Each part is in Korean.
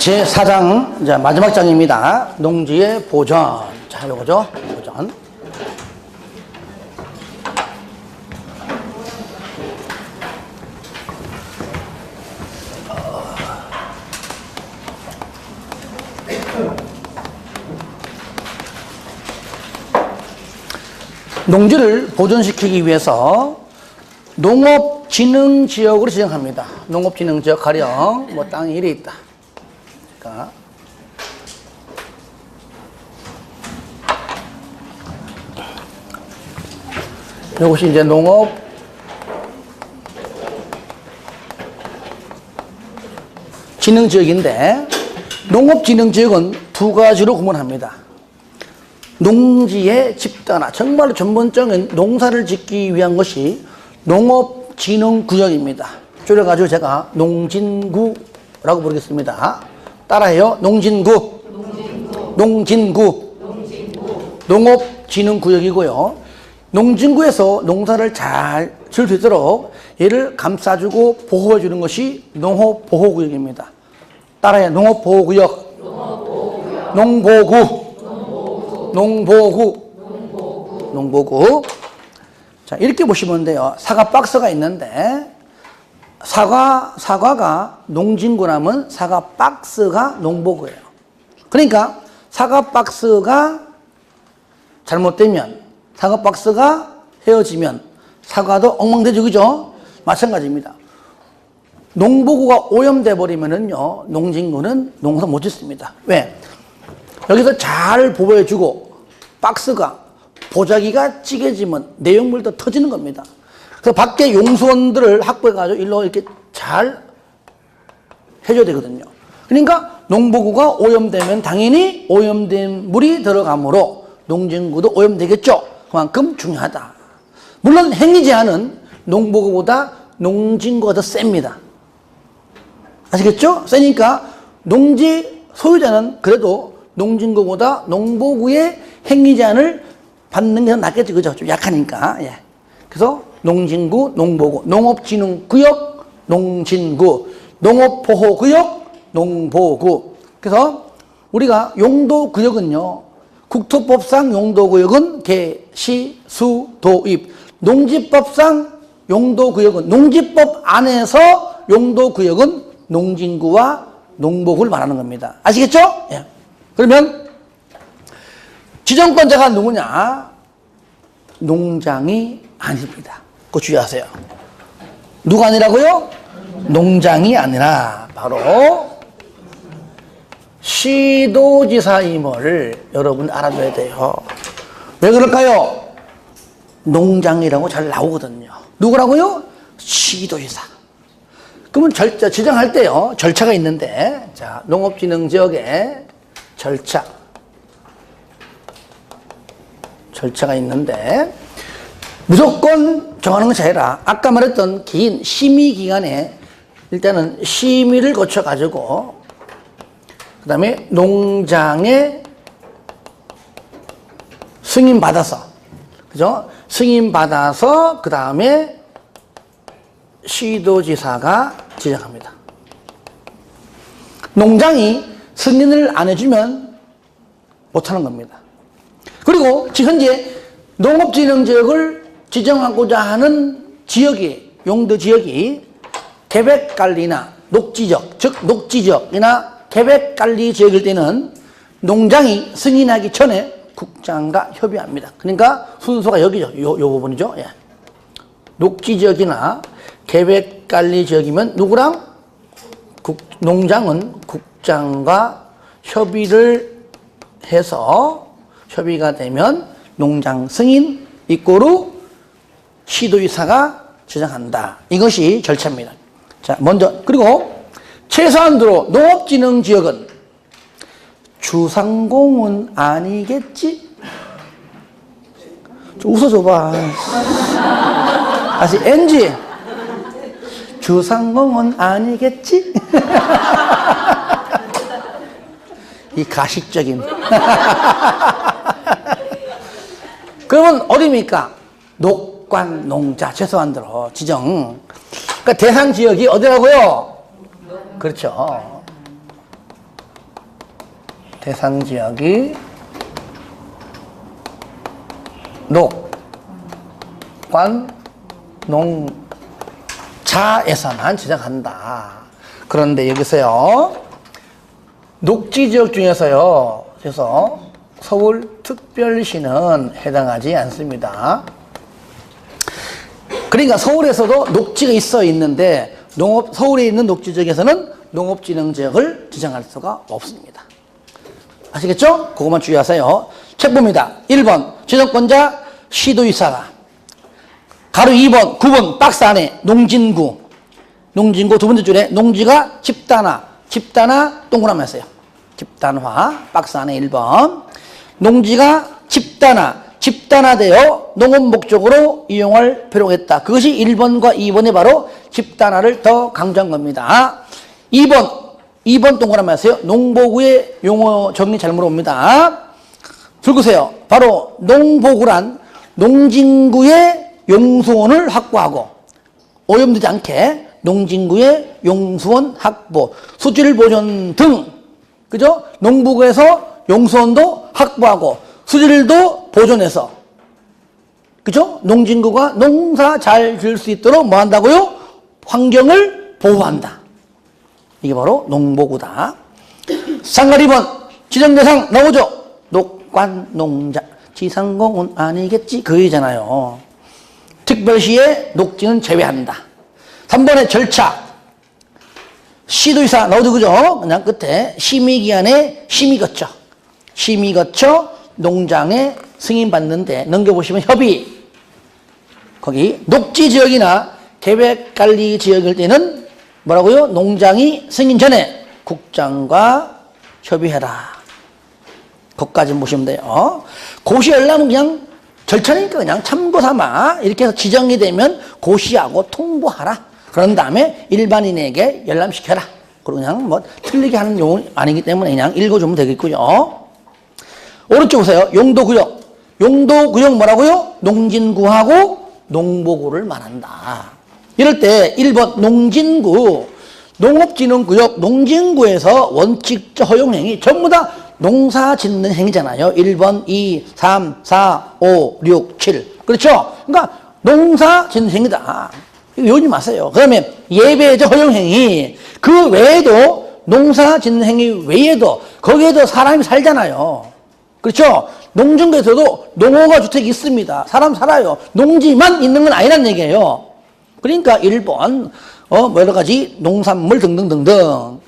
제4장, 이제 마지막 장입니다. 농지의 보전. 자, 요거죠. 보전. 농지를 보존시키기 위해서 농업진흥지역으로 지정합니다. 농업진흥지역 가령 뭐 땅이 이래 있다. 그러니까 이것이 이제 농업진흥지역인데, 농업진흥지역은 두 가지로 구분합니다. 농지의 집단화, 정말로 전문적인 농사를 짓기 위한 것이 농업진흥구역입니다. 줄여가지고 제가 농진구라고 부르겠습니다. 따라해요. 농진구. 농업진흥구역이고요. 농진구에서 농사를 잘 지을 수 있도록 얘를 감싸주고 보호해주는 것이 농업보호구역입니다. 따라해요. 농업보호구역. 농보구. 자, 이렇게 보시면 돼요. 사과 박스가 있는데, 사과가 농진구라면 사과 박스가 농보구예요. 그러니까 사과 박스가 잘못되면, 사과 박스가 헤어지면 사과도 엉망되죠, 그죠? 마찬가지입니다. 농보구가 오염돼 버리면은요, 농진구는 농사 못 짓습니다. 왜? 여기서 잘 보호해주고 박스가, 보자기가 찌개지면 내용물도 터지는 겁니다. 그래서 밖에 용수원들을 확보해가지고 일로 이렇게 잘 해줘야 되거든요. 그러니까 농보구가 오염되면 당연히 오염된 물이 들어가므로 농진구도 오염되겠죠. 그만큼 중요하다. 물론 행위 제한은 농보구보다 농진구가 더 셉니다. 아시겠죠? 세니까 농지 소유자는 그래도 농진구보다 농보구의 행위 제한을 받는 게 더 낫겠죠. 그죠? 좀 약하니까. 예. 그래서 농진구, 농보구, 농업진흥구역, 농진구, 농업보호구역, 농보구. 그래서 우리가 용도구역은요, 국토법상 용도구역은 개, 시, 수, 도, 입. 농지법상 용도구역은, 농지법 안에서 용도구역은 농진구와 농보구를 말하는 겁니다. 아시겠죠? 예. 그러면 지정권자가 누구냐? 농장이 아닙니다. 그거 주의하세요. 누가 아니라고요? 농장이 아니라 바로 시도지사임을 여러분 알아둬야 돼요. 왜 그럴까요? 농장이라고 잘 나오거든요. 누구라고요? 시도지사. 그러면 지정할 때요, 절차가 있는데, 자, 농업진흥지역에 절차가 있는데, 무조건 정하는 것이 아니라 아까 말했던 긴 심의 기간에 일단은 심의를 거쳐가지고 그 다음에 농장에 승인받아서, 그죠? 승인받아서 그 다음에 시도지사가 지정합니다. 농장이 승인을 안 해주면 못하는 겁니다. 그리고 지금 현재 농업진흥지역을 지정하고자 하는 지역이, 용도지역이 계획관리나 녹지적, 즉 녹지지역이나 계획관리지역일 때는 농장이 승인하기 전에 국장과 협의합니다. 그러니까 순서가 여기죠. 요 부분이죠. 예. 녹지지역이나 계획관리지역이면 누구랑? 농장은 국장과 협의를 해서 협의가 되면 농장 승인 이꼬르 시도지사가 지정한다. 이것이 절차입니다. 자, 먼저, 그리고 최소한도로 농업진흥지역은 주상공은 아니겠지? 좀 웃어줘봐. 다시 NG. 주상공은 아니겠지? 이 가식적인. 그러면 어디입니까? 녹관, 농자, 최소한도로 지정. 그러니까 대상 지역이 어디라고요? 그렇죠. 대상 지역이 녹관 농자에서만 지정한다. 그런데 여기서요, 녹지 지역 중에서요, 그래서 서울특별시는 해당하지 않습니다. 그러니까 서울에서도 녹지가 있는데 서울에 있는 녹지 지역에서는 농업진흥지역을 지정할 수가 없습니다. 아시겠죠? 그것만 주의하세요. 책 봅니다. 1번 지정권자 시도의사가, 가로 2번 9번 박스 안에 농진구 두 번째 줄에 농지가 집단화 동그라미였어요. 집단화 박스 안에 1번 농지가 집단화되어 농업 목적으로 이용할 필요가 있다. 그것이 1번과 2번이 바로 집단화를 더 강조한 겁니다. 2번 동그라미였어요. 농보구의 용어 정리 잘 물어봅니다. 들으세요. 바로 농보구란 농진구의 용수원을 확보하고, 오염되지 않게 농진구의 용수원 확보, 수질 보존 등, 그죠? 농보구에서 용수원도 확보하고 수질도 보존해서, 그죠? 농진구가 농사 잘 지을 수 있도록 뭐 한다고요? 환경을 보호한다. 이게 바로 농보구다. 상가 2번 지정대상 나오죠? 녹관 농자. 지상공은 아니겠지? 그 얘기잖아요. 특별시에 녹지는 제외한다. 3번의 절차. 시도의사 나오죠, 그죠? 그냥 끝에 심의기한에 심의 거쳐 농장에 승인받는데 넘겨보시면 협의. 거기 녹지지역이나 계획관리지역일 때는 뭐라고요? 농장이 승인 전에 국장과 협의해라. 거기까지 보시면 돼요. 고시열람은 그냥 절차니까 그냥 참고삼아 이렇게 해서 지정이 되면 고시하고 통보하라. 그런 다음에 일반인에게 열람시켜라. 그리고 그냥 뭐 틀리게 하는 용어는 아니기 때문에 그냥 읽어주면 되겠고요. 오른쪽 보세요. 용도구역. 용도구역 뭐라고요? 농진구하고 농보구를 말한다. 이럴 때 1번 농진구, 농업진흥구역, 농진구에서 원칙적 허용행위 전부 다 농사 짓는 행위잖아요. 1번, 2, 3, 4, 5, 6, 7. 그렇죠? 그러니까 농사 짓는 행위다. 이거 외우지 마세요. 그 다음에 예배적 허용행위. 그 외에도 농사 짓는 행위 외에도 거기에도 사람이 살잖아요. 그렇죠? 농진구에서도 농어가 주택이 있습니다. 사람 살아요. 농지만 있는 건 아니란 얘기예요. 그러니까 1번, 뭐 여러 가지 농산물 등등등등.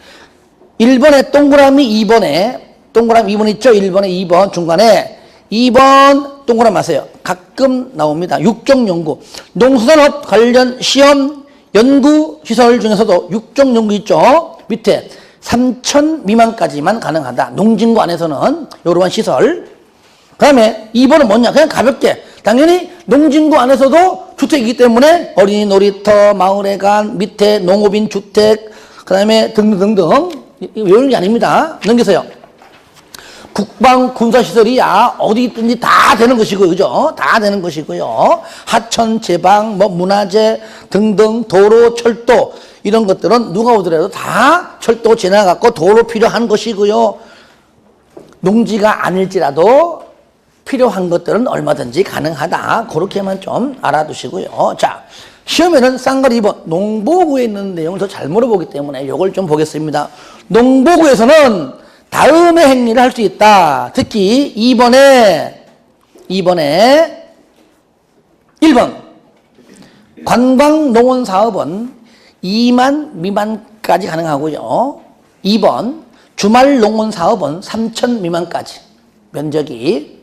1번에 동그라미 2번에, 동그라미 2번 있죠? 1번에 2번 중간에 2번 동그라미 하세요. 가끔 나옵니다. 육종연구. 농수산업 관련 시험 연구시설 중에서도 육종연구 있죠? 밑에 3천 미만까지만 가능하다. 농진구 안에서는 이러한 시설. 그 다음에 2번은 뭐냐? 그냥 가볍게. 당연히 농진구 안에서도 주택이기 때문에 어린이 놀이터, 마을회관, 밑에 농업인 주택, 그 다음에 등등등등. 외우는 게 아닙니다. 넘기세요. 국방 군사시설이야 어디 있든지 다 되는 것이고요. 그죠? 다 되는 것이고요. 하천, 제방, 뭐 문화재 등등 도로, 철도 이런 것들은 누가 오더라도 다 철도 지나갔고 도로 필요한 것이고요. 농지가 아닐지라도 필요한 것들은 얼마든지 가능하다. 그렇게만 좀 알아두시고요. 자, 시험에는 쌍가리 2번 농보구에 있는 내용을 더 잘 물어보기 때문에 이걸 좀 보겠습니다. 농보구에서는 다음의 행위를 할 수 있다. 특히 2번에 1번 관광농원사업은 2만 미만까지 가능하고요. 2번 주말농원사업은 3천 미만까지 면적이.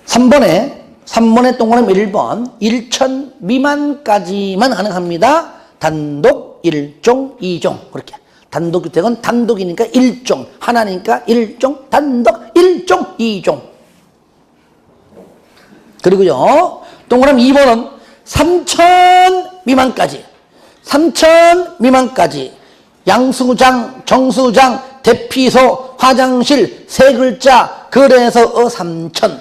3번에 동그라미 1번 1천 미만까지만 가능합니다. 단독 1종 2종 그렇게. 단독주택은 단독이니까 1종, 하나니까 1종, 단독 1종, 2종. 그리고요, 동그라미 2번은 3천 미만까지, 3천 미만까지 양수장, 정수장, 대피소, 화장실, 세 글자, 그래서 3천.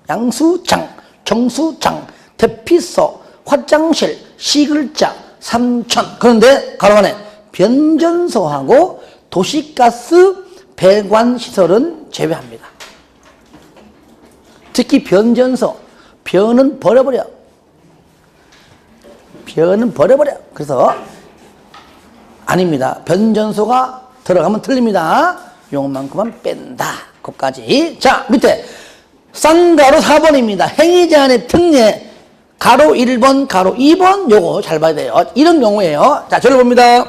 양수장, 정수장, 대피소, 화장실, 시 글자, 3천. 그런데 가로 안에 변전소하고 도시가스 배관시설은 제외합니다. 특히 변전소, 변은 버려버려. 변은 버려버려. 그래서 아닙니다. 변전소가 들어가면 틀립니다. 요것만큼만 뺀다. 그까지. 자, 밑에 쌍가로 4번입니다. 행위 제한의 특례 가로 1번, 가로 2번 요거 잘 봐야 돼요. 이런 경우에요. 자, 저를 봅니다.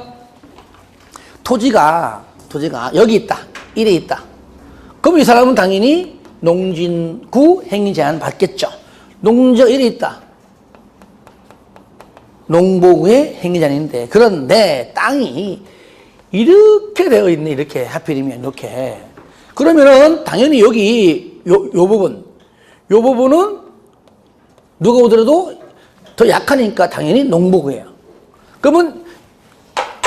토지가 여기 있다. 이래 있다. 그럼 이 사람은 당연히 농진구 행위 제한 받겠죠. 농지가 이래 있다. 농보구의 행위 제한인데 그런데 땅이 이렇게 되어 있네. 이렇게 하필이면 이렇게. 그러면은 당연히 여기 요 부분은 누가 오더라도 더 약하니까 당연히 농보구예요. 그러면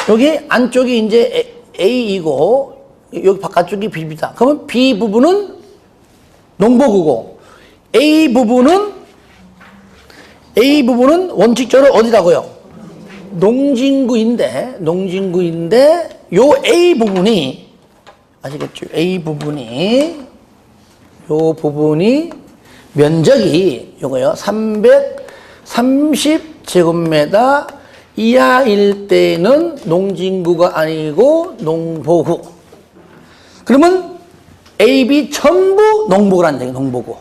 여기 안쪽이 이제 A이고 여기 바깥쪽이 B입니다. 그러면 B 부분은 농보구고 A 부분은 원칙적으로 어디라고요? 농진구인데 요 A 부분이 아시겠죠? A 부분이 요 부분이 면적이 요거요. 330제곱미터 이하일 때는 농진구가 아니고 농보구. 그러면 A, B 전부 농보구라는 얘기예요. 농보구.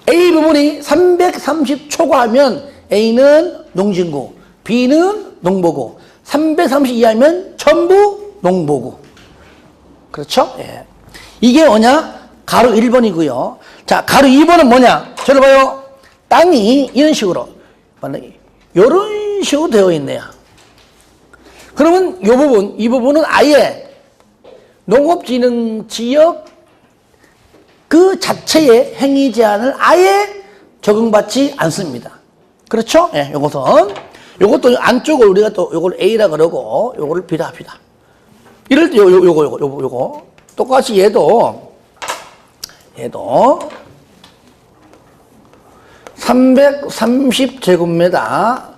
A 부분이 330 초과하면 A는 농진구, B는 농보구. 330 이하면 전부 농보구. 그렇죠? 예. 이게 뭐냐? 가로 1번이고요. 자, 가로 2번은 뭐냐? 저를 봐요. 땅이 이런 식으로, 이런 식으로 되어 있네요. 그러면 이 부분은 아예 농업진흥지역 그 자체의 행위 제한을 아예 적용받지 않습니다. 그렇죠? 예, 요것도 안쪽을 우리가 또 요걸 A라 그러고 요거를 B라 합니다. 이럴 때 요거 똑같이 얘도 330제곱미터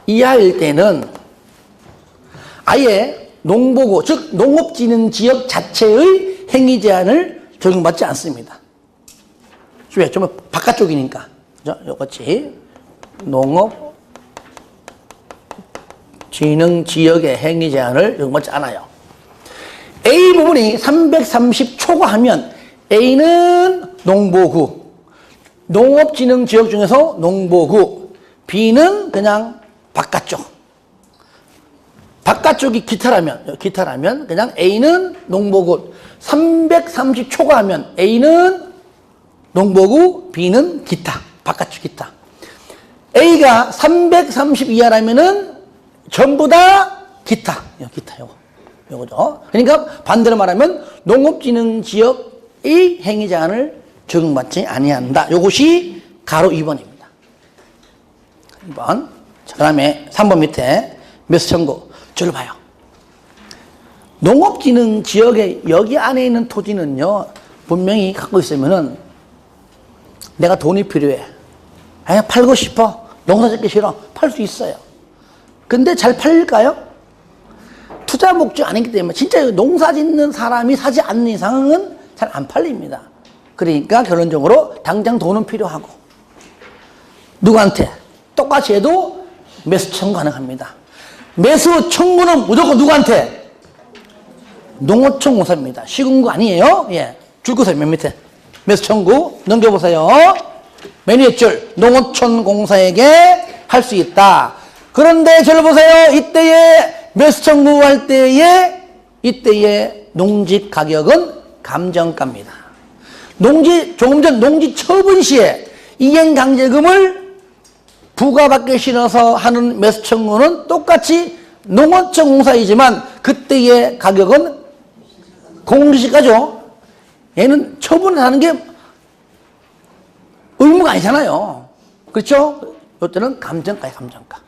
이하일 때는 아예 농보구, 즉 농업진흥지역 자체의 행위 제한을 적용받지 않습니다. 왜? 좀 바깥쪽이니까. 그죠? 요같이 농업진흥지역의 행위 제한을 적용받지 않아요. A 부분이 330 초과하면 A는 농보구, 농업진흥지역 중에서 농보구, B는 그냥 바깥쪽이 기타라면 그냥 A는 농보구, 330 초과하면 A는 농보구, B는 기타, 바깥쪽 기타. A가 330 이하라면은 전부 다 기타, 요거죠. 그러니까 반대로 말하면 농업진흥지역의 행위 제한을 적용받지 아니한다. 요것이 가로 2번입니다. 2번. 자, 그다음에 3번 밑에 매수 청구. 저를 봐요. 농업진흥지역의 여기 안에 있는 토지는요, 분명히 갖고 있으면은 내가 돈이 필요해. 팔고 싶어. 농사 짓기 싫어. 팔 수 있어요. 근데 잘 팔릴까요? 투자 목적 아니기 때문에 진짜 농사 짓는 사람이 사지 않는 이상은 잘 안 팔립니다. 그러니까 결론적으로 당장 돈은 필요하고 누구한테? 똑같이 해도 매수 청구 가능합니다. 매수 청구는 무조건 누구한테? 농어촌 공사입니다. 시군구 아니에요. 예. 줄거서요. 맨 밑에. 매수 청구 넘겨보세요. 맨 위에 줄. 농어촌 공사에게 할 수 있다. 그런데 저를 보세요. 이때에 매수 청구할 때에 이때의 농지 가격은 감정가입니다. 조금 전 농지 처분 시에 이행강제금을 부과받기 싫어서 하는 매수 청구는 똑같이 농어촌 공사이지만 그때의 가격은 공시가죠. 얘는 처분하는 게 의무가 아니잖아요. 그렇죠? 이때는 감정가예요. 감정가.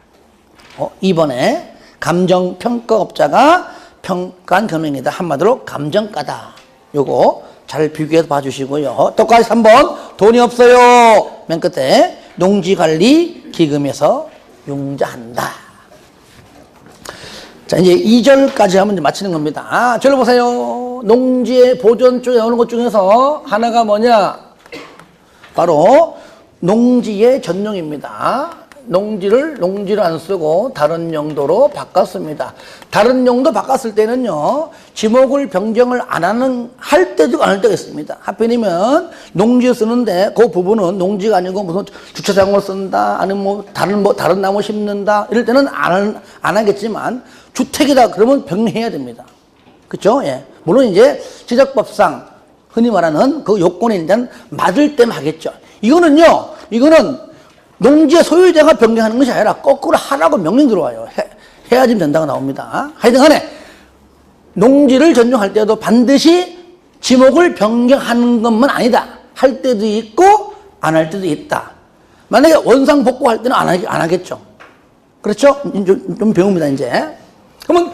이번에 감정평가업자가 평가한 금액이다. 한마디로 감정가다. 요거 잘 비교해서 봐주시고요. 똑같이 3번 돈이 없어요. 맨 끝에 농지관리기금에서 융자한다. 자, 이제 2절까지 하면 이제 마치는 겁니다. 저를 보세요. 농지의 보존 쪽에 나오는 것 중에서 하나가 뭐냐? 바로 농지의 전용입니다. 농지를 안 쓰고 다른 용도로 바꿨습니다. 다른 용도 바꿨을 때는요, 지목을 변경을 할 때도 안 할 때가 있습니다. 하필이면 농지에 쓰는데 그 부분은 농지가 아니고 무슨 주차장으로 쓴다, 아니면 다른 나무 심는다, 이럴 때는 안 하겠지만, 주택이다 그러면 변경해야 됩니다. 그쵸? 예. 물론 이제 지적법상 흔히 말하는 그 요건에 일단 맞을 때만 하겠죠. 이거는 농지의 소유자가 변경하는 것이 아니라 거꾸로 하라고 명령 들어와요. 해야지 된다고 나옵니다. 하여튼 간에 농지를 전용할 때도 반드시 지목을 변경하는 것만 아니다. 할 때도 있고 안 할 때도 있다. 만약에 원상 복구할 때는 안 하겠죠. 그렇죠? 좀 배웁니다, 이제. 그러면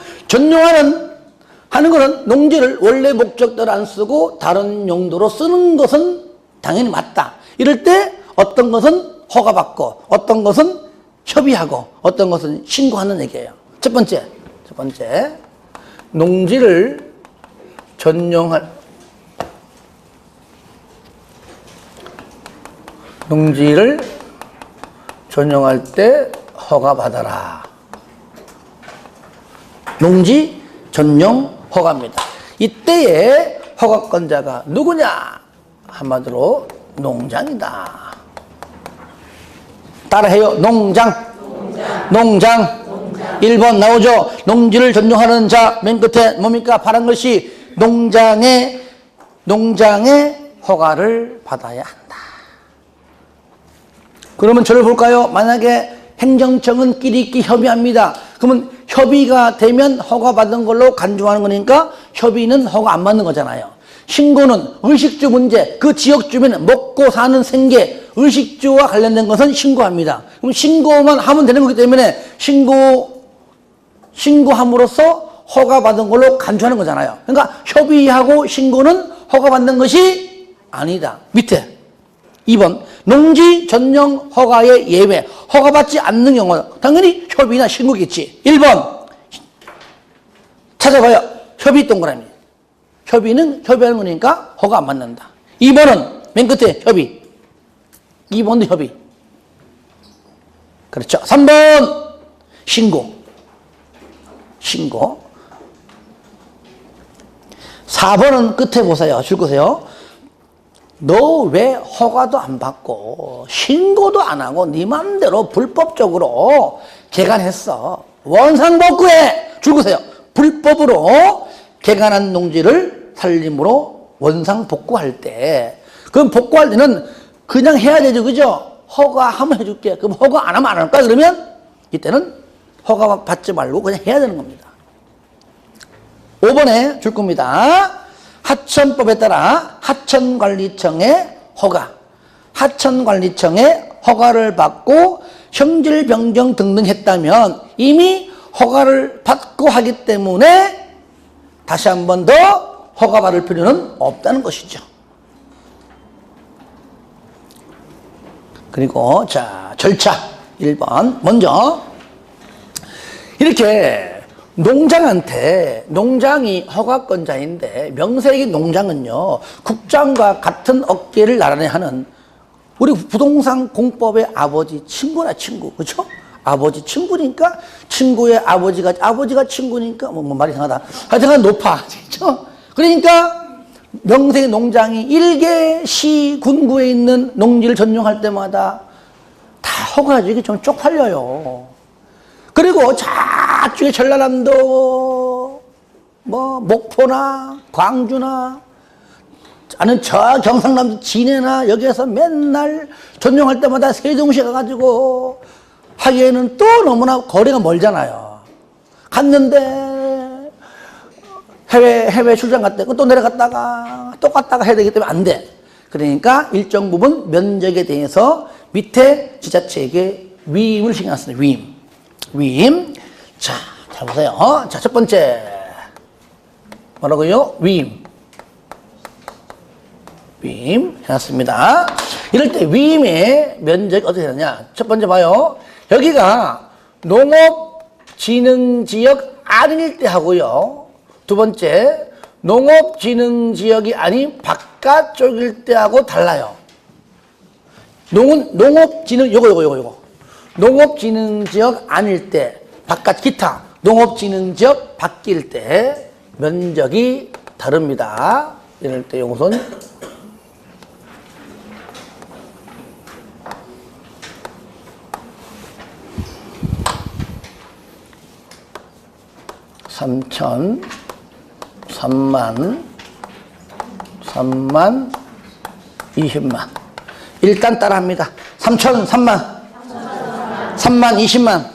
하는 것은 농지를 원래 목적대로 안 쓰고 다른 용도로 쓰는 것은 당연히 맞다. 이럴 때 어떤 것은 허가받고 어떤 것은 협의하고 어떤 것은 신고하는 얘기예요. 첫 번째 농지를 전용할 때 허가받아라. 농지 전용 허가입니다. 이때의 허가권자가 누구냐? 한마디로 농장이다. 따라해요. 농장. 1번 나오죠. 농지를 전용하는 자, 맨 끝에 뭡니까? 파란 글씨. 농장의 허가를 받아야 한다. 그러면 저를 볼까요? 만약에 행정청은 끼리끼리 협의합니다. 그러면 협의가 되면 허가받은 걸로 간주하는 거니까 협의는 허가 안 받는 거잖아요. 신고는 의식주 문제, 그 지역 주민은 먹고 사는 생계, 의식주와 관련된 것은 신고합니다. 그럼 신고만 하면 되는 거기 때문에 신고함으로써 허가받은 걸로 간주하는 거잖아요. 그러니까 협의하고 신고는 허가받는 것이 아니다. 밑에 2번 농지 전용 허가의 예외, 허가받지 않는 경우 당연히 협의나 신고겠지. 1번 찾아봐요. 협의 동그라미. 협의는 협의하는 거니까 허가 안 받는다. 2번은 맨 끝에 협의. 2번도 협의. 그렇죠. 3번 신고. 4번은 끝에 보세요. 줄 거세요. 너 왜 허가도 안 받고 신고도 안 하고 네 맘대로 불법적으로 개간했어. 원상복구해. 줄 거세요. 불법으로 개간한 농지를 살림으로 원상복구할 때, 그럼 복구할 때는 그냥 해야 되죠. 그죠? 허가하면 해줄게. 그럼 허가 안 하면 안 할까? 그러면 이때는 허가 받지 말고 그냥 해야 되는 겁니다. 5번에 줄 겁니다. 하천법에 따라 하천관리청의 허가를 받고 형질 변경 등등 했다면 이미 허가를 받고 하기 때문에 다시 한 번 더 허가받을 필요는 없다는 것이죠. 그리고 자, 절차 1번. 먼저 이렇게 농장이 허가권자인데, 명색이 농장은요, 국장과 같은 업계를 나란히 하는 우리 부동산 공법의 아버지 친구나 친구, 그렇죠? 아버지 친구니까 친구의 아버지가 친구니까 뭐 말이 이상하다. 하여튼 높아, 그렇죠? 그러니까 명색의 농장이 일개 시 군구에 있는 농지를 전용할 때마다 다 허가지기 좀 쪽팔려요. 그리고 저쪽에 전라남도 뭐 목포나 광주나 아니면 저 경상남도 진해나 여기에서 맨날 전용할 때마다 세종시에 가가지고 하기에는 또 너무나 거리가 멀잖아요. 갔는데 해외 출장 갔다 또 내려갔다가 또 갔다가 해야 되기 때문에 안 돼. 그러니까 일정 부분 면적에 대해서 밑에 지자체에게 위임을 신경 쓰는 위임. 자, 잘 보세요. 자, 첫 번째. 뭐라고요? 위임 해놨습니다. 이럴 때 위임의 면적이 어떻게 되느냐. 첫 번째 봐요. 여기가 농업진흥지역 아닌일 때 하고요. 두 번째, 농업진흥지역이 아닌 바깥쪽일 때하고 달라요. 요거. 농업진흥지역 아닐 때, 바깥 기타, 농업진흥지역 바뀔 때 면적이 다릅니다. 이럴 때 요것은 3천, 3만, 20만. 일단 따라합니다. 3천, 3만, 3만, 20만.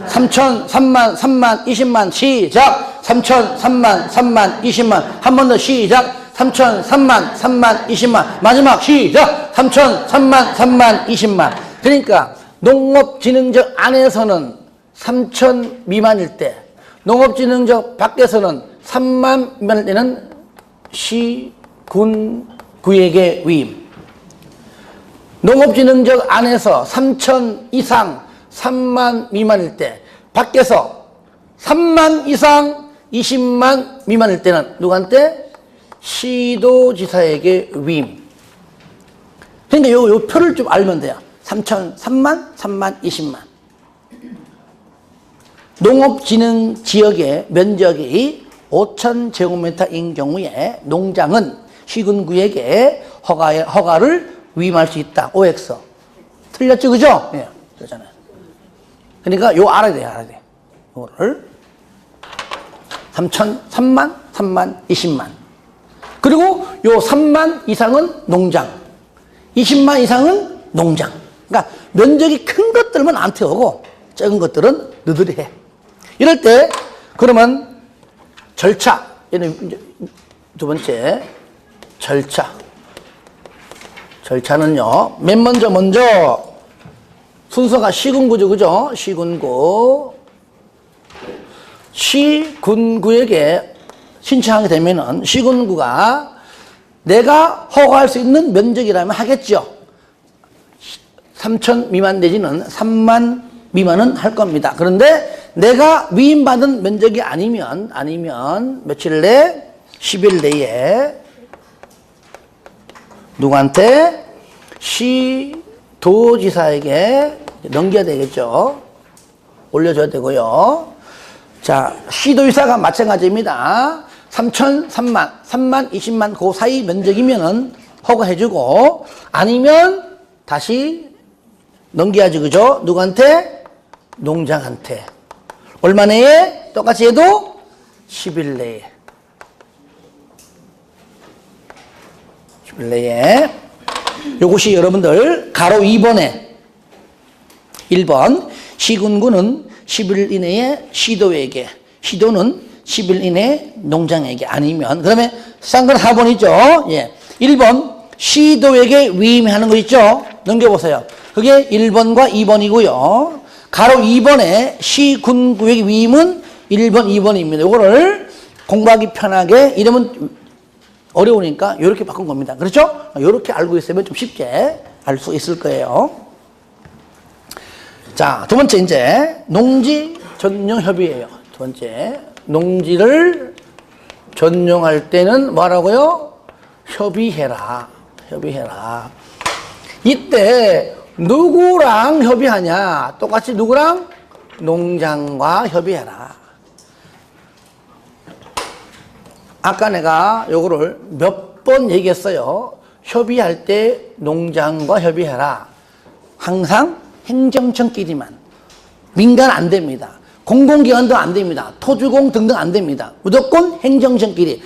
3천, 3만, 3만, 20만. 시작. 3천, 3만, 3만, 20만. 한 번 더 시작. 3천, 3만, 3만, 20만. 마지막 시작. 3천, 3만, 3만, 20만. 그러니까 농업진흥적 안에서는 3천 미만일 때, 농업진흥적 밖에서는 3만 미만일 때는 시, 군, 구역의 위임. 농업진흥적 안에서 3천 이상 3만 미만일 때, 밖에서 3만 이상 20만 미만일 때는 누구한테? 시도지사에게 위임. 그러니까 요 표를 좀 알면 돼요. 3천, 3만, 3만, 20만. 농업진흥지역의 면적이 5천 제곱미터인 경우에 농장은 시군구역에 허가를 위임할 수 있다. OX. 틀렸죠, 그죠? 예, 그렇잖아요. 그러니까 요 알아야 돼. 요거를 3천, 3만, 3만, 20만. 그리고 요 3만 이상은 농장, 20만 이상은 농장. 그러니까 면적이 큰 것들만 안 태우고 작은 것들은 너들이 해. 이럴 때 그러면 절차, 얘는 이제 두 번째 절차는요. 맨 먼저 순서가 시군구죠, 그죠? 시군구에게 신청하게 되면은 시군구가 내가 허가할 수 있는 면적이라면 하겠죠. 3천 미만 내지는 3만 미만은 할 겁니다. 그런데 내가 위임받은 면적이 아니면 며칠 내 10일 내에 누구한테? 시도지사에게 넘겨야 되겠죠. 올려줘야 되고요. 자, 시도지사가 마찬가지입니다. 3천, 3만, 20만 그 사이 면적이면은 허가해주고, 아니면 다시 넘겨야지, 그죠? 누구한테? 농장한테. 얼마 내에? 똑같이 해도 10일 내에. 10일 내에. 요것이 여러분들 가로 2번에 1번 시군구는 10일 이내에 시도에게, 시도는 10일 이내에 농장에게, 아니면 그다음에 쌍근 4번이죠. 예. 1번 시도에게 위임하는 거 있죠. 넘겨보세요. 그게 1번과 2번이고요. 가로 2번에 시군구의 위임은 1번, 2번입니다. 이거를 공부하기 편하게, 이러면 어려우니까 이렇게 바꾼 겁니다. 그렇죠? 이렇게 알고 있으면 좀 쉽게 알 수 있을 거예요. 자, 두 번째 이제 농지 전용 협의예요. 두 번째, 농지를 전용할 때는 뭐라고요? 협의해라. 이때 누구랑 협의하냐? 똑같이 누구랑? 농장과 협의해라. 아까 내가 요거를 몇 번 얘기했어요. 협의할 때 농장과 협의해라. 항상 행정청끼리만. 민간 안 됩니다. 공공기관도 안 됩니다. 토주공 등등 안 됩니다. 무조건 행정청끼리.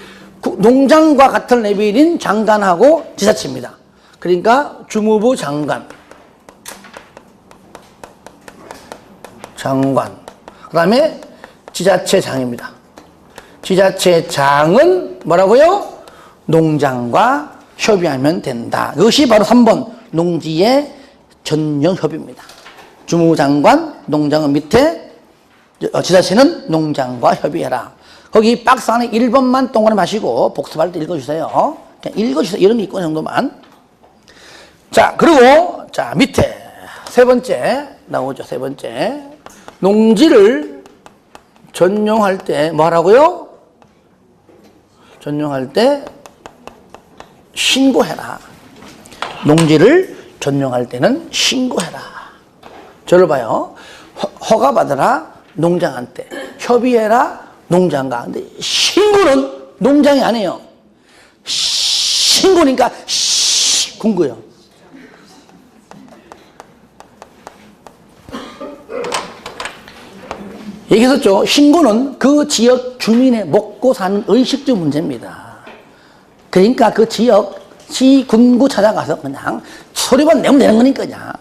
농장과 같은 레벨인 장관하고 지자체입니다. 그러니까 주무부 장관. 그 다음에 지자체장입니다. 지자체장은 뭐라고요? 농장과 협의하면 된다. 이것이 바로 3번 농지의 전용 협의입니다. 주무장관, 농장은 밑에, 지자체는 농장과 협의해라. 거기 박스 안에 1번만 동그라미 마시고 복습할 때 읽어주세요. 그냥 읽어주세요. 이런 게 있고 정도만. 자, 그리고 자 밑에 세 번째 나오죠. 세 번째, 농지를 전용할 때 뭐라고요? 전용할 때 신고해라. 농지를 전용할 때는 신고해라. 저를 봐요. 허가받으라 농장한테, 협의해라 농장과. 근데 신고는 농장이 아니에요. 신고니까 군구예요. 얘기했었죠. 신고는 그 지역 주민의 먹고 사는 의식주 문제입니다. 그러니까 그 지역 시군구 찾아가서 그냥 소리만 내면 되는 거니까 그냥.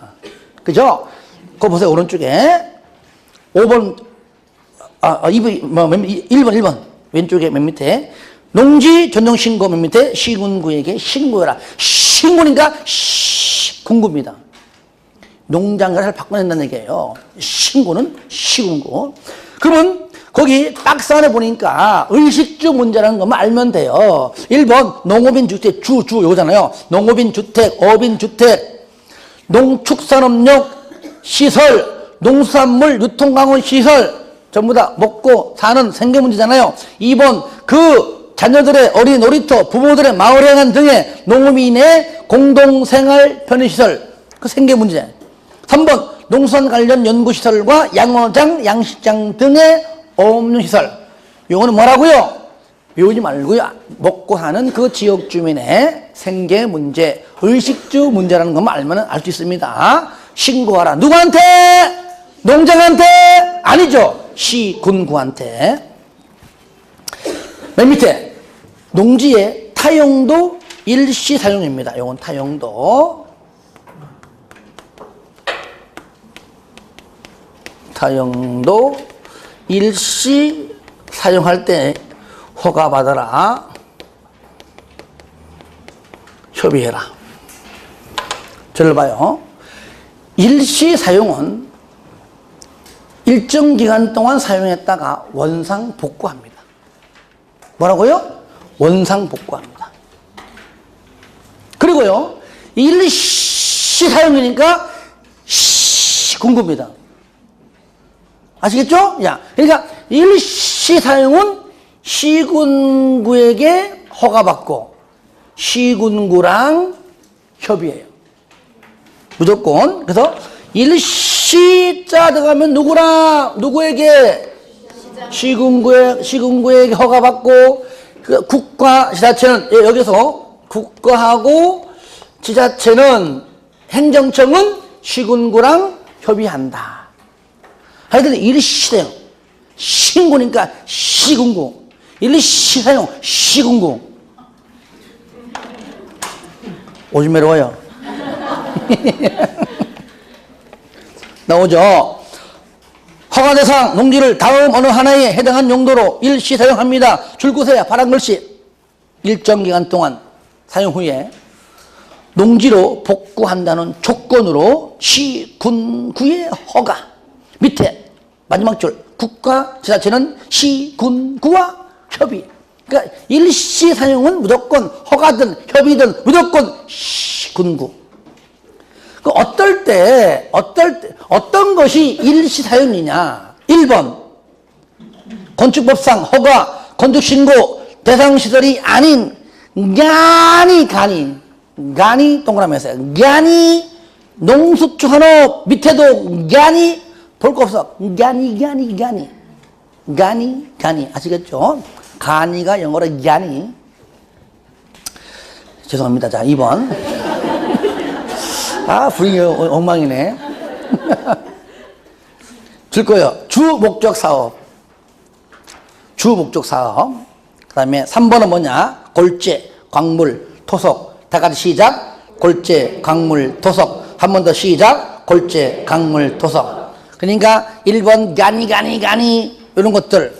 그죠? 그거 보세요. 오른쪽에 5번, 1번. 왼쪽에 맨 밑에. 농지 전용 신고 맨 밑에 시군구에게 신고해라. 신고니까 군구입니다. 농장가를 바꿔낸다는 얘기예요. 신고는 시군구. 그러면 거기 박스 안에 보니까 의식주 문제라는 것만 알면 돼요. 1번 농업인 주택 요거잖아요. 농업인 주택, 어업인 주택, 농축산업용 시설, 농수산물 유통강원 시설 전부 다 먹고 사는 생계 문제잖아요. 2번 그 자녀들의 어린 놀이터, 부모들의 마을회관 등의 농업인의 공동생활 편의시설 그 생계 문제. 3번 농수산 관련 연구시설과 양어장, 양식장 등의 어업용시설. 요거는 뭐라고요? 외우지 말고요. 먹고 사는 그 지역 주민의 생계 문제, 의식주 문제라는 것만 알면 알 수 있습니다. 신고하라. 누구한테? 농장한테? 아니죠. 시군구한테. 맨 밑에 농지의 타용도 일시 사용입니다. 요건 타용도. 타용도 일시 사용할 때 허가받아라. 협의해라. 저를 봐요. 일시 사용은 일정 기간 동안 사용했다가 원상 복구합니다. 뭐라고요? 원상 복구합니다. 그리고요, 일시 사용이니까 군구입니다. 아시겠죠? 야, 그러니까 일시 사용은 시군구에게 허가받고 시군구랑 협의해요. 무조건. 그래서 일시자 들어가면 누구에게? 시군구에게 허가받고 그 국가 지자체는 여기서 국가하고 지자체는 행정청은 시군구랑 협의한다. 하여튼 일시사용 신고니까 시군구, 일시사용 시군구. 오줌 매러워요. 나오죠. 허가대상 농지를 다음 어느 하나에 해당한 용도로 일시 사용합니다. 줄구세요. 파란 글씨. 일정 기간 동안 사용 후에 농지로 복구한다는 조건으로 시군구의 허가. 밑에 마지막 줄 국가 지자체는 시군구와 협의. 그러니까 일시 사용은 무조건 허가든 협의든 무조건 시군구. 그 어떤 것이 일시 사용이냐? 1번 건축법상 허가 건축신고 대상시설이 아닌 간이 동그라미에서 간이 농수축산업 밑에도 간이 볼 거 없어. 간이 아시겠죠? 간이가 영어로 간이. 죄송합니다. 자, 2번. 분위기 엉망이네. 줄 거예요. 주목적 사업. 그 다음에 3번은 뭐냐? 골재, 광물, 토속. 다 같이 시작. 골재, 광물, 토속. 한 번 더 시작. 골재, 광물, 토속. 그러니까 1번 간이 이런 것들.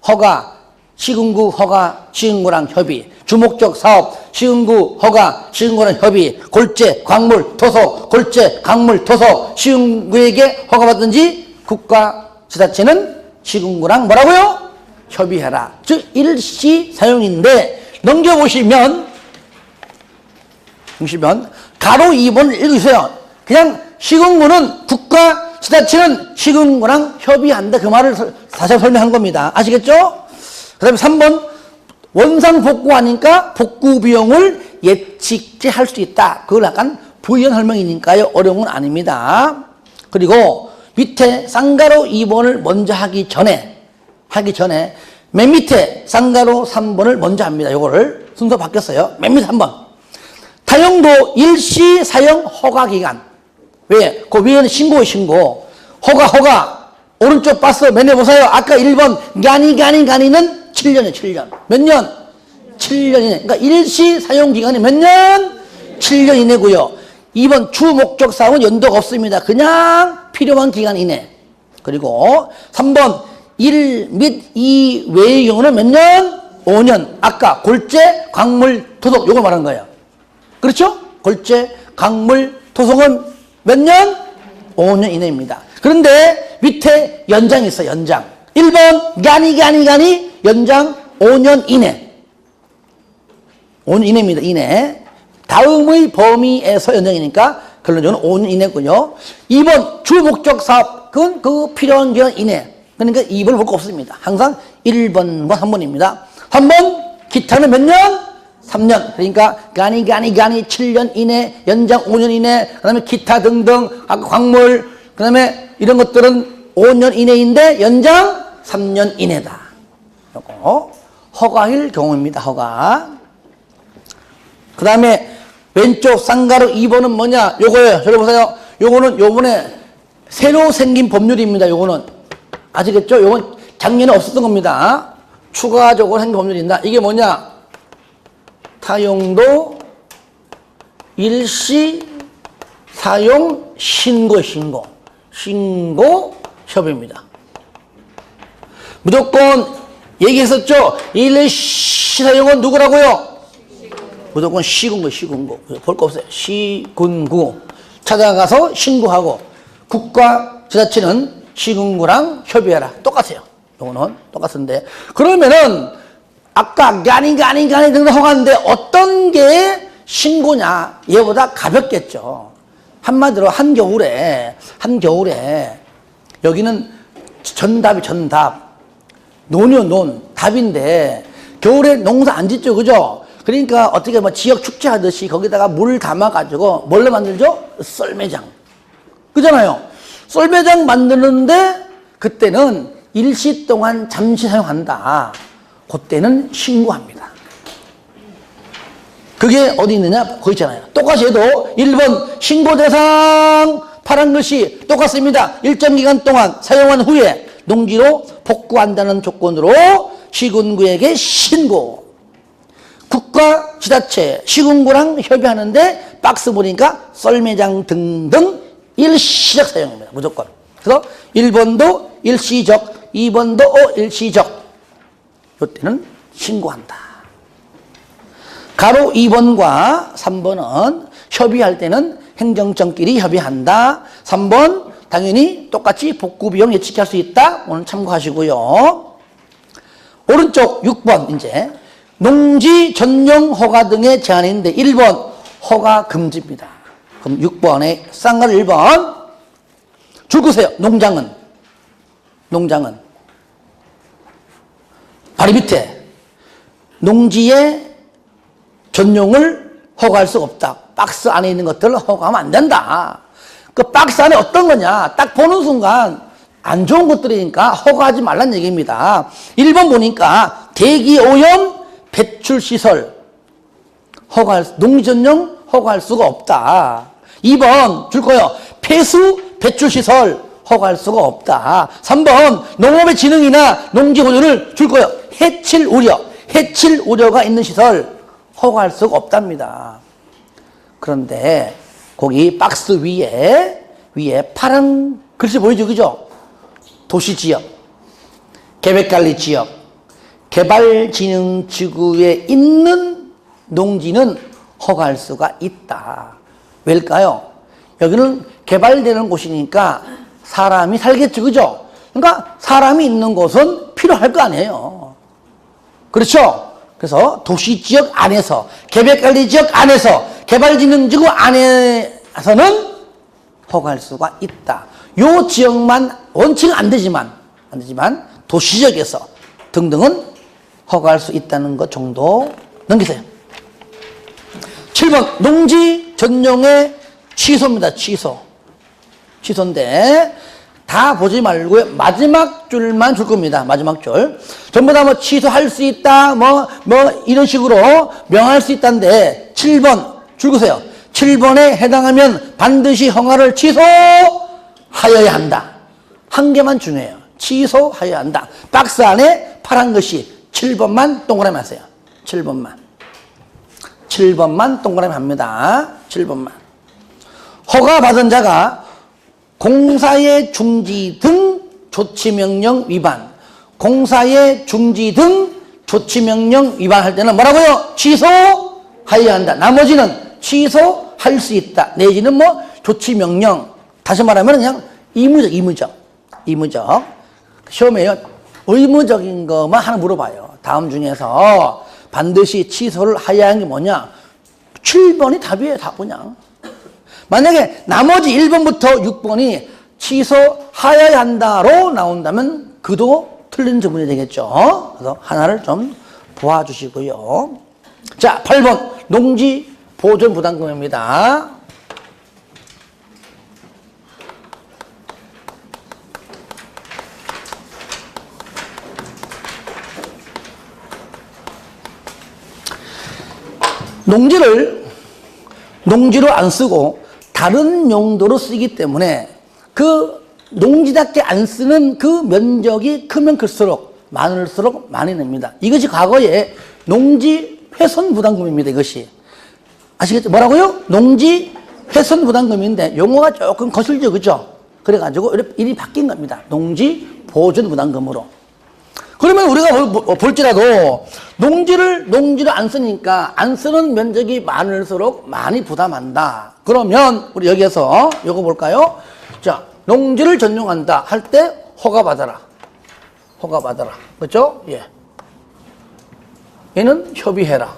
허가, 시군구 허가, 시군구랑 협의. 주목적 사업, 시군구 허가, 시군구랑 협의. 골재, 광물, 토속, 골재, 광물, 토속. 시군구에게 허가받든지 국가 지자체는 시군구랑 뭐라고요? 협의해라. 즉 일시 사용인데 넘겨보시면 가로 2번을 읽으세요. 그냥 시군구는 국가 지자체는 시군구랑 협의한다. 그 말을 다시 설명한 겁니다. 아시겠죠? 그 다음에 3번 원상 복구하니까 복구 비용을 예측할 수 있다. 그걸 약간 부연 설명이니까요. 어려운 건 아닙니다. 그리고 밑에 쌍가로 2번을 먼저 하기 전에 맨 밑에 쌍가로 3번을 먼저 합니다. 요거를 순서 바뀌었어요. 맨 밑에 3번. 타용도 일시 사용 허가 기간. 왜? 그 위에는 신고. 허가. 오른쪽 박스 맨에 보세요. 아까 1번 가니는 7년이에요. 7년. 몇 년? 7년 이내. 그러니까 일시 사용 기간이 몇 년? 7년 이내고요. 2번 주 목적 사항은 연도가 없습니다. 그냥 필요한 기간 이내. 그리고 3번 1 및 2 외의 경우는 몇 년? 5년. 아까 골재, 광물, 토속 요걸 말한 거예요. 그렇죠? 골재, 광물, 토속은 몇 년? 5년 이내입니다. 그런데 밑에 연장이 있어요. 연장. 1번 가니 연장 5년 이내. 5년 이내입니다. 이내. 다음의 범위에서 연장이니까 결론적으로 5년 이내고요. 2번 주목적 사업은 그 필요한 기간 이내. 그러니까 2번을 볼 거 없습니다. 항상 1번과 3번입니다. 3번 기타는 몇 년? 3년. 그러니까 가니 7년 이내, 연장 5년 이내, 그 다음에 기타 등등, 아까 광물, 그 다음에 이런 것들은 5년 이내인데 연장 3년 이내다. 요거 허가일 경우입니다. 허가. 그 다음에 왼쪽 쌍가루 2번은 뭐냐? 요거예요. 저기 보세요. 요거는 요번에 새로 생긴 법률입니다. 요거는. 아시겠죠? 요건 작년에 없었던 겁니다. 추가적으로 생긴 법률입니다. 이게 뭐냐? 타용도 일시 사용 신고 협의입니다. 무조건 얘기했었죠? 일시 사용은 누구라고요? 무조건 시군구. 볼 거 없어요. 시군구. 찾아가서 신고하고 국가 지자체는 시군구랑 협의해라. 똑같아요. 요거는 똑같은데. 그러면은 아까 가니 등등 허가인데 어떤 게 신고냐? 얘보다 가볍겠죠. 한마디로 한겨울에 여기는 전답. 논 답인데 겨울에 농사 안 짓죠. 그죠? 그러니까 어떻게 뭐 지역 축제 하듯이 거기다가 물 담아가지고 뭘로 만들죠? 썰매장. 그잖아요. 썰매장 만드는데 그때는 일시 동안 잠시 사용한다. 그때는 신고합니다. 그게 어디 있느냐? 거기 있잖아요. 똑같이 해도 1번 신고 대상 파란 글씨 똑같습니다. 일정 기간 동안 사용한 후에 농지로 복구한다는 조건으로 시군구에게 신고. 국가 지자체 시군구랑 협의하는데 박스 보니까 썰매장 등등 일시적 사용입니다. 무조건. 그래서 1번도 일시적, 2번도 일시적. 이때는 신고한다. 가로 2번과 3번은 협의할 때는 행정청끼리 협의한다. 3번 당연히 똑같이 복구 비용 예측할 수 있다. 오늘 참고하시고요. 오른쪽 6번 이제 농지 전용 허가 등의 제한인데 1번 허가 금지입니다. 그럼 6번에 쌍가루 1번 줄 끄세요. 농장은 바로 밑에 농지의 전용을 허가할 수 없다. 박스 안에 있는 것들을 허가하면 안 된다. 그 박스 안에 어떤 거냐 딱 보는 순간 안 좋은 것들이니까 허가하지 말란 얘기입니다. 1번 보니까 대기오염 배출시설 농지 전용 허가할 수가 없다. 2번 줄 거예요. 폐수 배출시설 허가할 수가 없다. 3번 농업의 진흥이나 농지 보존을 줄 거예요. 해칠 우려가 있는 시설 허가할 수가 없답니다. 그런데 거기 박스 위에 파란 글씨 보이죠? 그죠? 도시지역, 계획관리지역, 개발진흥지구에 있는 농지는 허가할 수가 있다. 왜일까요? 여기는 개발되는 곳이니까 사람이 살겠죠. 그죠? 그러니까 사람이 있는 곳은 필요할 거 아니에요. 그렇죠? 그래서 도시지역 안에서, 계획관리지역 안에서, 개발진흥지구 안에서는 허가할 수가 있다. 요 지역만 원칙은 안 되지만 도시지역에서 등등은 허가할 수 있다는 것 정도 넘기세요. 7번 농지 전용의 취소입니다. 취소인데 다 보지 말고요. 마지막 줄만 줄 겁니다. 마지막 줄. 전부 다 뭐 취소할 수 있다, 뭐 이런 식으로 명할 수 있다는데 7번 줄 거세요. 7번에 해당하면 반드시 허가를 취소하여야 한다. 한 개만 중요해요. 취소하여야 한다. 박스 안에 파란 것이 7번만 동그라미 하세요. 7번만 동그라미 합니다. 7번만. 허가받은 자가 공사의 중지 등 조치명령 위반, 공사의 중지 등 조치명령 위반할 때는 뭐라고요? 취소하여야 한다. 나머지는 취소할 수 있다. 내지는 뭐 조치명령. 다시 말하면 그냥 의무적. 시험에요. 의무적인 것만 하나 물어봐요. 다음 중에서 반드시 취소를 하여야 하는 게 뭐냐? 7번이 답이에요. 다 그냥. 만약에 나머지 1번부터 6번이 취소하여야 한다로 나온다면 그도 틀린 지문이 되겠죠. 그래서 하나를 좀 도와주시고요. 자, 8번 농지 보존 부담금입니다. 농지로 안 쓰고 다른 용도로 쓰기 때문에 그 농지답게 안 쓰는 그 면적이 크면 클수록 많을수록 많이 냅니다. 이것이 과거에 농지 훼손 부담금입니다. 이것이. 아시겠죠? 뭐라고요? 농지 훼손 부담금인데 용어가 조금 거슬죠. 그죠? 그래가지고 일이 바뀐 겁니다. 농지 보존 부담금으로. 그러면 우리가 볼지라도 농지를 안 쓰니까 안 쓰는 면적이 많을수록 많이 부담한다. 그러면 우리 여기에서 이거 볼까요? 자, 농지를 전용한다 할 때 허가받아라. 그렇죠? 예. 얘는 협의해라.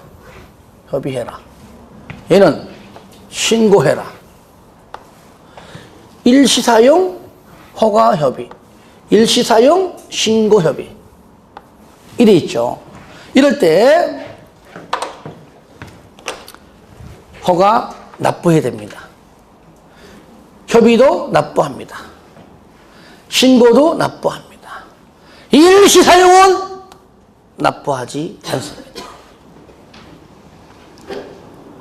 얘는 신고해라. 일시사용 허가협의, 일시사용 신고협의. 이래 있죠. 이럴 때 허가 납부해야 됩니다. 협의도 납부합니다. 신고도 납부합니다. 일시사용은 납부하지 않습니다.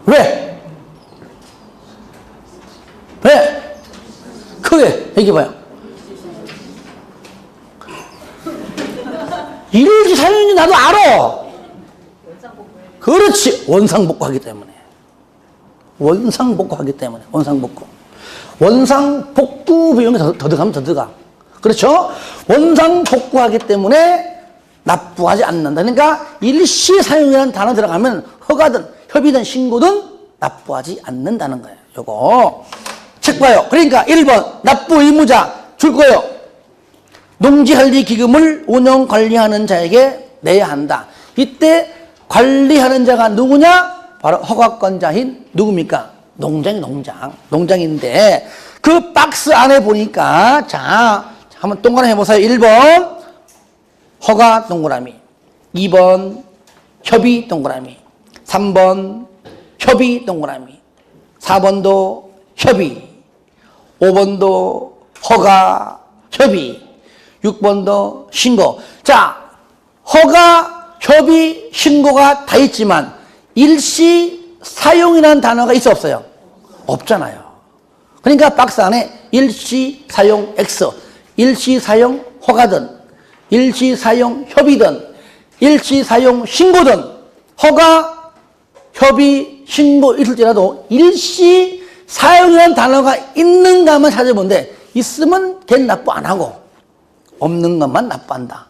왜? 크게 얘기해봐요. 일시사용인지 나도 알아. 그렇지. 원상복구하기 때문에. 원상복구 비용이 더 들어가. 그렇죠? 원상복구하기 때문에 납부하지 않는다. 그러니까 일시사용이라는 단어 들어가면 허가든 협의든 신고든 납부하지 않는다는 거예요. 요거 책 봐요. 그러니까 1번 납부 의무자 줄 거예요. 농지관리기금을 운영 관리하는 자에게 내야 한다. 이때 관리하는 자가 누구냐? 바로 허가권자인 누굽니까? 농장인데 그 박스 안에 보니까 자 한번 동그라미 해보세요. 1번 허가 동그라미, 2번 협의 동그라미, 3번 협의 동그라미, 4번도 협의, 5번도 허가 협의, 6번도 신고. 자, 허가, 협의, 신고가 다 있지만 일시 사용이라는 단어가 있어 없어요? 없잖아요. 그러니까 박스 안에 일시 사용 X, 일시 사용 허가든, 일시 사용 협의든, 일시 사용 신고든, 허가, 협의, 신고 있을지라도 일시 사용이라는 단어가 있는가만 찾아보는데 있으면 걔는 납부 안 하고 없는 것만 납부한다.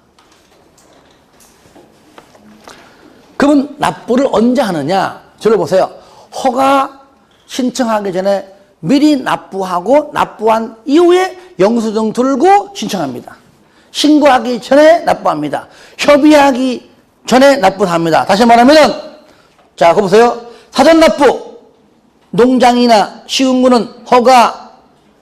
그러면 납부를 언제 하느냐? 저를 보세요. 허가 신청하기 전에 미리 납부하고 납부한 이후에 영수증 들고 신청합니다. 신고하기 전에 납부합니다. 협의하기 전에 납부합니다. 다시 말하면 자, 그거 보세요. 사전 납부. 농장이나 시군구는 허가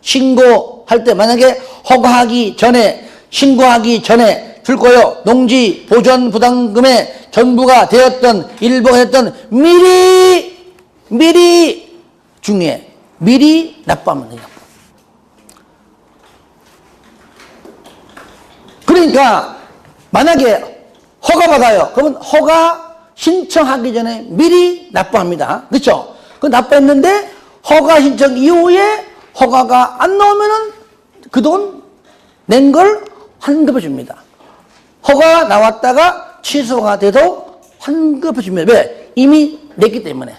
신고할 때 만약에 허가하기 전에 신고하기 전에 줄 거요. 농지 보전 부담금의 전부가 되었던 일부가 되었던 미리 중에 미리 납부하면 돼요. 그러니까 만약에 허가받아요. 그러면 허가 신청하기 전에 미리 납부합니다. 그렇죠? 그 납부했는데 허가 신청 이후에 허가가 안 나오면은 그 돈 낸 걸 환급해 줍니다. 허가 나왔다가 취소가 돼도 환급해 줍니다. 왜? 이미 냈기 때문에.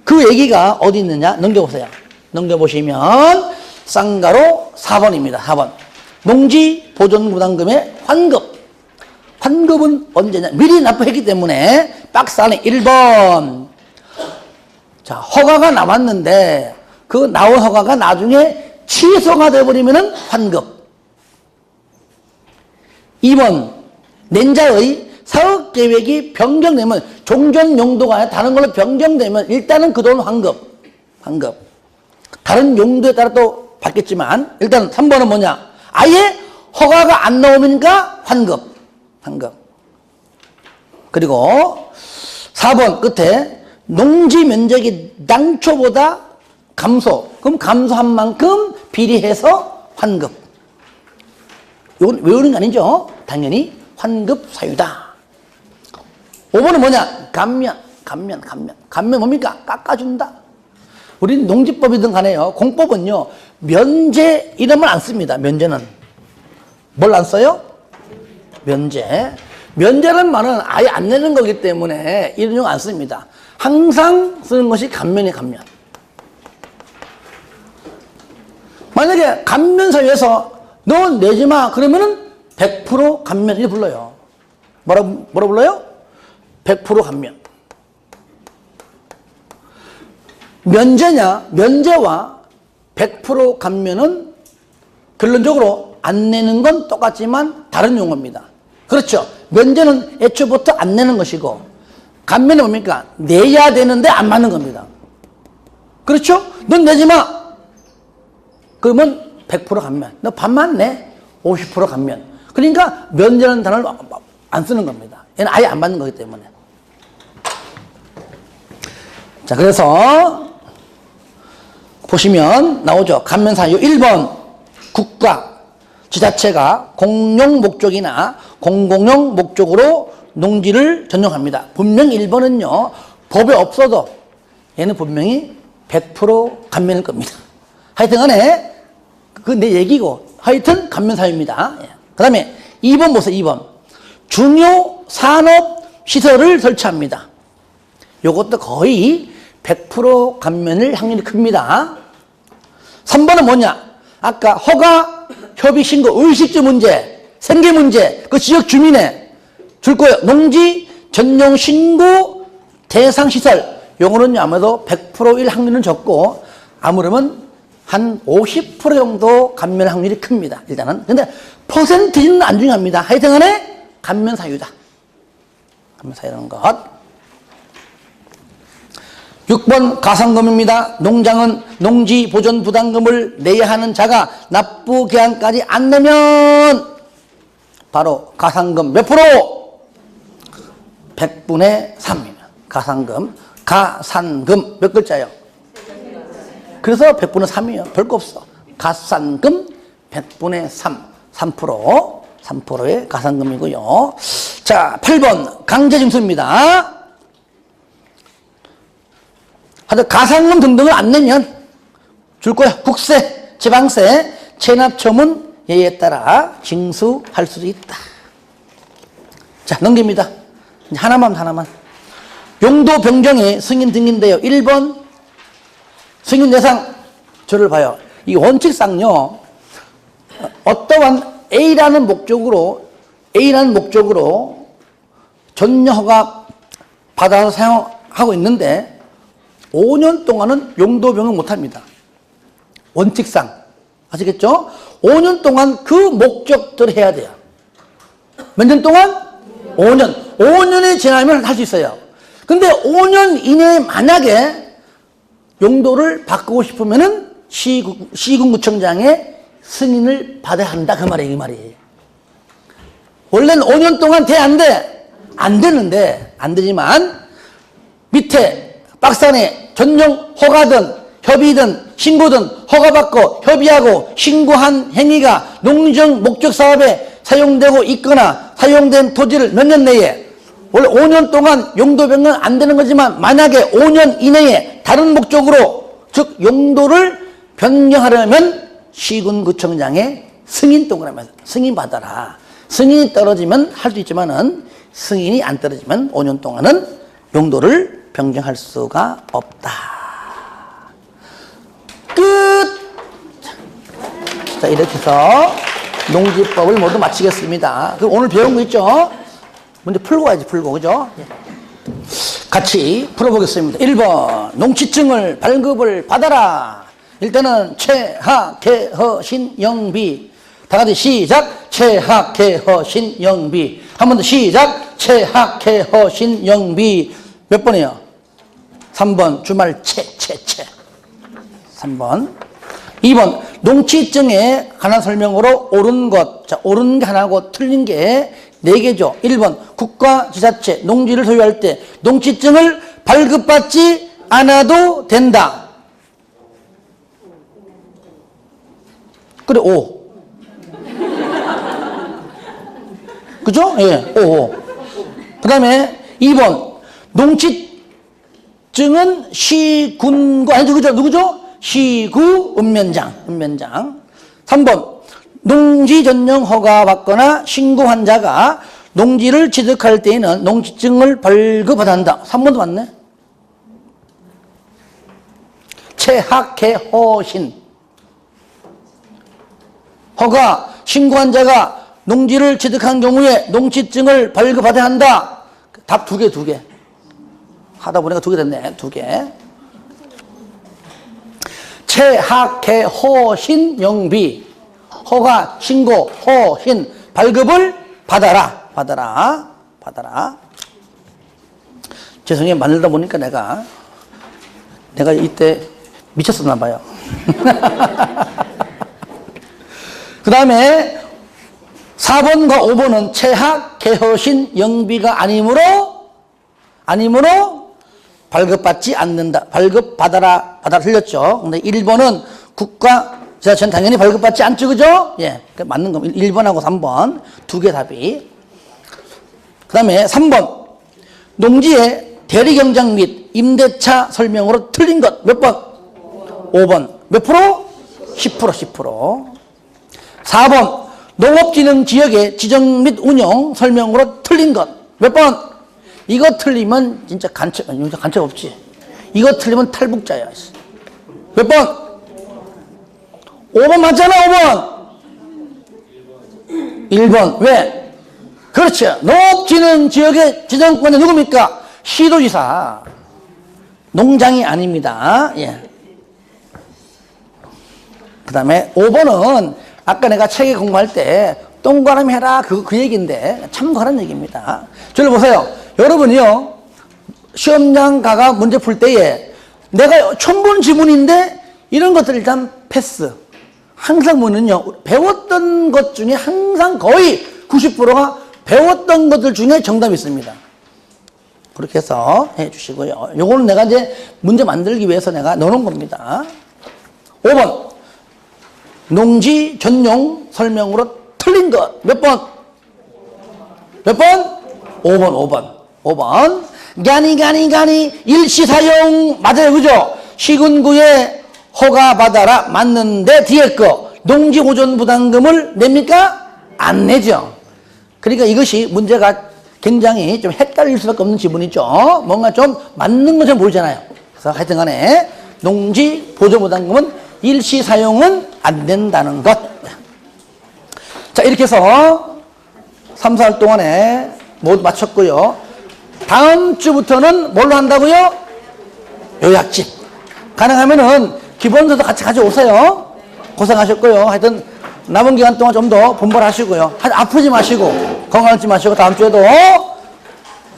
그 얘기가 어디 있느냐? 넘겨보세요. 넘겨보시면 쌍가로 4번입니다. 4번. 농지 보존 부담금의 환급. 환급은 언제냐? 미리 납부했기 때문에 박스 안에 1번. 자, 허가가 나왔는데 그 나온 허가가 나중에 취소가 되어버리면 환급. 2번. 낸자의 사업계획이 변경되면 종전 용도가 아니라 다른 걸로 변경되면 일단은 그 돈 환급. 다른 용도에 따라 또 받겠지만 일단 3번은 뭐냐? 아예 허가가 안 나오니까 환급. 그리고 4번 끝에 농지 면적이 당초보다 감소. 그럼 감소한 만큼 비례해서 환급. 이건 외우는 거 아니죠? 당연히 환급 사유다. 5번은 뭐냐? 감면 뭡니까? 깎아준다. 우리 농지법이든 간에요. 공법은요. 면제 이름을 안 씁니다. 면제는. 뭘 안 써요? 면제. 면제라는 말은 아예 안 내는 거기 때문에 이런 용 안 씁니다. 항상 쓰는 것이 감면이 감면. 만약에 감면 사유에서 너 내지 마 그러면은 100% 감면 이렇게 불러요. 뭐라 불러요? 100% 감면. 면제와 100% 감면은 결론적으로 안 내는 건 똑같지만 다른 용어입니다. 그렇죠. 면제는 애초부터 안 내는 것이고 감면은 뭡니까? 내야 되는데 안 맞는 겁니다. 그렇죠? 넌 내지 마. 그러면 100% 감면. 너 반만 내. 50% 감면. 그러니까 면제라는 단어를 안 쓰는 겁니다. 얘는 아예 안 맞는 거기 때문에. 자, 그래서 보시면 나오죠. 감면 사유 1번. 국가, 지자체가 공용 목적이나 공공용 목적으로 농지를 전용합니다. 분명히 1번은요. 법에 없어도 얘는 분명히 100% 감면일 겁니다. 하여튼 간에 그 내 얘기고 하여튼 감면 사유입니다. 그 다음에 2번 보세요. 2번. 중요 산업 시설을 설치합니다. 요것도 거의 100% 감면일 확률이 큽니다. 3번은 뭐냐? 아까 허가, 협의 신고, 의식주 문제, 생계 문제, 그 지역 주민에 줄 거예요. 농지 전용 신고 대상 시설. 요거는 아무래도 100%일 확률은 적고 아무르면 한 50% 정도 감면 확률이 큽니다. 일단은. 근데 퍼센티지는 안 중요합니다. 하여튼 간에 감면 사유다. 감면 사유라는 것. 6번 가산금입니다. 농장은 농지 보존 부담금을 내야 하는 자가 납부 기한까지 안 내면 바로 가산금 몇 프로? 100분의 3입니다. 가산금 몇 글자예요? 그래서 100분의 3이에요. 별거 없어. 가산금 100분의 3%의 가산금이고요. 자, 8번 강제징수입니다. 하여튼 가산금 등등을 안 내면 줄 거야. 국세, 지방세, 체납처분 예에 따라 징수할 수도 있다. 자, 넘깁니다. 하나만. 용도 변경에 승인 등인데요. 1번 승인 대상 저를 봐요. 이 원칙상요. 어떠한 A라는 목적으로 전용 허가 받아서 사용하고 있는데 5년 동안은 용도 변경 못합니다. 원칙상. 아시겠죠? 5년 동안 그 목적대로 해야 돼요. 몇 년 동안? 5년. 5년이 지나면 할 수 있어요. 근데 5년 이내에 만약에 용도를 바꾸고 싶으면은 시군구청장의 승인을 받아야 한다. 그 말이에요. 이 말이에요. 원래는 5년 동안 돼, 안 돼? 안 되는데, 안 되지만, 밑에 박스 안에 전용 허가든 협의든 신고든 허가받고 협의하고 신고한 행위가 농정 목적 사업에 사용되고 있거나 사용된 토지를 몇 년 내에, 원래 5년 동안 용도 변경 안 되는 거지만 만약에 5년 이내에 다른 목적으로, 즉 용도를 변경하려면 시군구청장의 승인 동그라미에서 승인 받아라. 승인이 떨어지면 할 수 있지만은 승인이 안 떨어지면 5년 동안은 용도를 변경할 수가 없다. 끝! 자, 이렇게 해서 농지법을 모두 마치겠습니다. 그럼 오늘 배운 거 있죠? 문제 풀고 가야지, 풀고. 그죠? 같이 풀어보겠습니다. 1번, 농지증을 발급을 받아라. 일단은 최하개허신영비. 다 같이 시작. 최하개허신영비. 한 번 더 시작. 최하개허신영비. 몇 번이에요? 3번, 주말 채. 3번. 2번, 농지증에 관한 설명으로 옳은 것. 자, 옳은 게 하나고 틀린 게 4개죠. 1번, 국가, 지자체, 농지를 소유할 때 농지증을 발급받지 않아도 된다. 그래, 5. 그죠? 예, 5. 그 다음에 2번, 농지증은 시군구, 아니죠, 그죠? 누구죠? 시구 읍면장. 3번, 농지 전용 허가 받거나 신고한 자가 농지를 취득할 때에는 농지증을 발급받아야 한다. 3번도 맞네. 최하개허신. 허가, 신고한 자가 농지를 취득한 경우에 농지증을 발급받아야 한다. 답 2개. 하다 보니까 2개 됐네. 2개. 최하개허신 영비. 허가, 신고, 허신, 발급을 받아라. 죄송해요. 만들다 보니까 내가 이때 미쳤었나 봐요. 그 다음에 4번과 5번은 최하, 개허신, 영비가 아니므로 발급받지 않는다. 발급받아라 틀렸죠. 근데 1번은 국가, 지자체는 당연히 발급받지 않죠. 그죠? 예. 맞는 겁니다. 1번하고 3번. 2개 답이. 그 다음에 3번. 농지의 대리경장 및 임대차 설명으로 틀린 것. 몇 번? 5번. 몇 프로? 10%. 4번. 농업진흥지역의 지정 및 운영 설명으로 틀린 것. 몇 번? 이거 틀리면 진짜 간첩 없지. 이거 틀리면 탈북자야. 몇 번? 5번 맞잖아, 5번. 1번. 왜? 그렇죠. 농업진흥지역의 지정권은 누굽니까? 시도지사. 농장이 아닙니다. 예. 그 다음에 5번은 아까 내가 책에 공부할 때 동그라미 해라 그 얘기인데 참고하는 얘기입니다. 저를 보세요. 여러분이요, 시험장 가가 문제 풀 때에 내가 처음 본 지문인데 이런 것들 일단 패스. 항상 뭐는요, 배웠던 것 중에 항상 거의 90%가 배웠던 것들 중에 정답이 있습니다. 그렇게 해서 해 주시고요. 요거는 내가 이제 문제 만들기 위해서 내가 넣어놓은 겁니다. 5번. 농지 전용 설명으로 틀린 것. 몇 번? 몇 번? 5번. 가니 일시사용 맞아요. 그죠? 시군구에 허가받아라 맞는데 뒤에 거 농지보존부담금을 냅니까? 안 내죠. 그러니까 이것이 문제가 굉장히 좀 헷갈릴 수밖에 없는 지문이죠. 뭔가 좀 맞는 것처럼 보이잖아요. 그래서 하여튼 간에 농지보존부담금은 일시사용은 안 된다는 것. 자, 이렇게 해서 3, 4일 동안에 모두 마쳤고요. 다음 주부터는 뭘로 한다고요? 요약집. 가능하면은 기본서도 같이 가져오세요. 고생하셨고요. 하여튼 남은 기간 동안 좀 더 분발하시고요. 아프지 마시고 건강하지 마시고 다음 주에도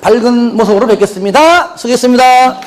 밝은 모습으로 뵙겠습니다. 수고했습니다.